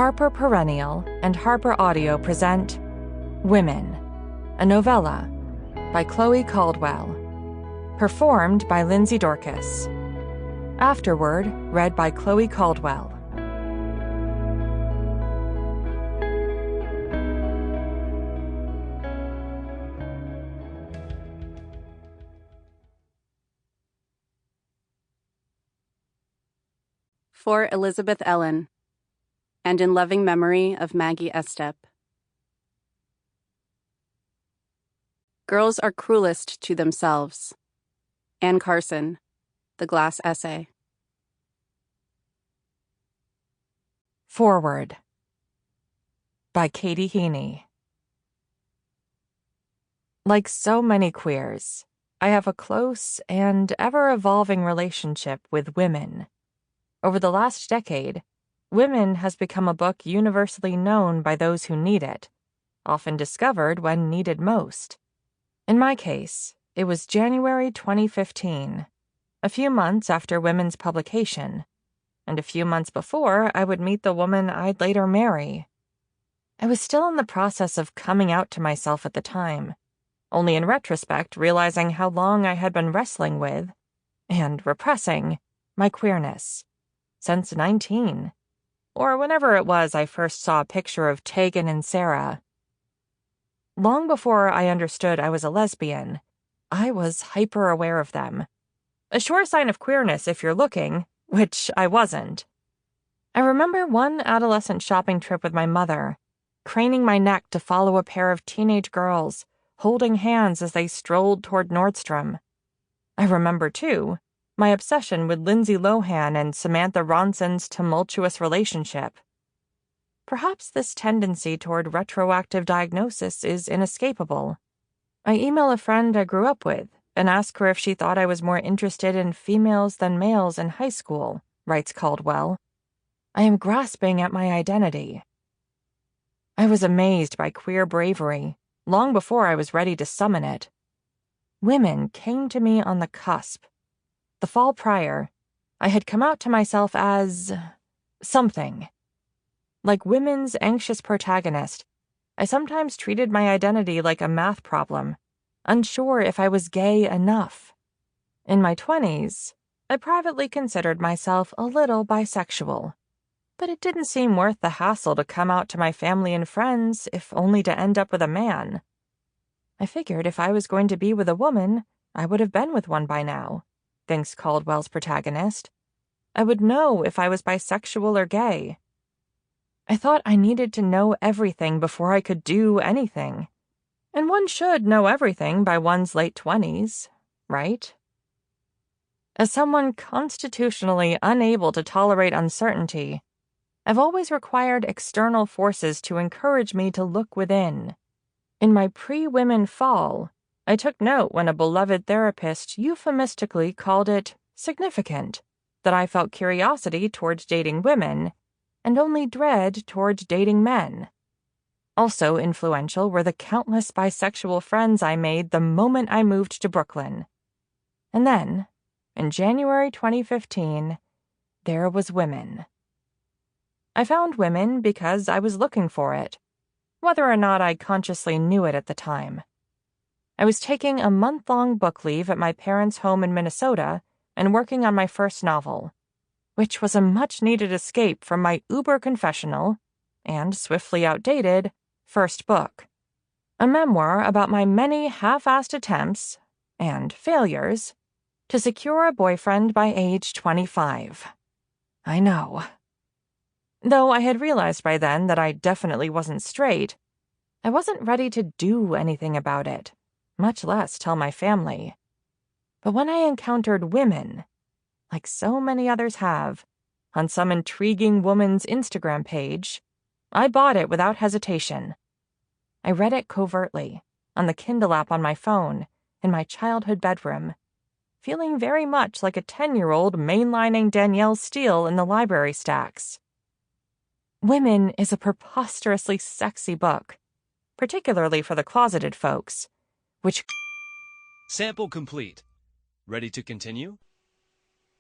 Harper Perennial and HarperAudio present Women, a novella by Chloe Caldwell, performed by Lindsey Dorcus. Afterward, read by Chloe Caldwell. For Elizabeth Ellen, and in loving memory of Maggie Estep. Girls are cruelest to themselves. Anne Carson, The Glass Essay. Forward by Katie Heaney. Like so many queers, I have a close and ever-evolving relationship with women. Over the last decade, Women has become a book universally known by those who need it, often discovered when needed most. In my case, it was January 2015, a few months after Women's publication, and a few months before I would meet the woman I'd later marry. I was still in the process of coming out to myself at the time, only in retrospect realizing how long I had been wrestling with, and repressing, my queerness, since 19. Or whenever it was I first saw a picture of Tegan and Sarah. Long before I understood I was a lesbian, I was hyper-aware of them. A sure sign of queerness if you're looking, which I wasn't. I remember one adolescent shopping trip with my mother, craning my neck to follow a pair of teenage girls, holding hands as they strolled toward Nordstrom. I remember, too, my obsession with Lindsay Lohan and Samantha Ronson's tumultuous relationship. Perhaps this tendency toward retroactive diagnosis is inescapable. I email a friend I grew up with and ask her if she thought I was more interested in females than males in high school, writes Caldwell. I am grasping at my identity. I was amazed by queer bravery, long before I was ready to summon it. Women came to me on the cusp. The fall prior, I had come out to myself as something. Like women's anxious protagonist, I sometimes treated my identity like a math problem, unsure if I was gay enough. In my 20s, I privately considered myself a little bisexual, but it didn't seem worth the hassle to come out to my family and friends if only to end up with a man. I figured if I was going to be with a woman, I would have been with one by now, thinks Caldwell's protagonist. I would know if I was bisexual or gay. I thought I needed to know everything before I could do anything. And one should know everything by one's late 20s, right? As someone constitutionally unable to tolerate uncertainty, I've always required external forces to encourage me to look within. In my pre-women fall, I took note when a beloved therapist euphemistically called it significant that I felt curiosity towards dating women and only dread towards dating men. Also influential were the countless bisexual friends I made the moment I moved to Brooklyn. And then, in January 2015, there was Women. I found Women because I was looking for it, whether or not I consciously knew it at the time. I was taking a month-long book leave at my parents' home in Minnesota and working on my first novel, which was a much-needed escape from my uber-confessional and swiftly outdated first book, a memoir about my many half-assed attempts and failures to secure a boyfriend by age 25. I know. Though I had realized by then that I definitely wasn't straight, I wasn't ready to do anything about it, much less tell my family. But when I encountered Women, like so many others have, on some intriguing woman's Instagram page, I bought it without hesitation. I read it covertly, on the Kindle app on my phone, in my childhood bedroom, feeling very much like a 10-year-old mainlining Danielle Steele in the library stacks. Women is a preposterously sexy book, particularly for the closeted folks, which... Sample complete. Ready to continue?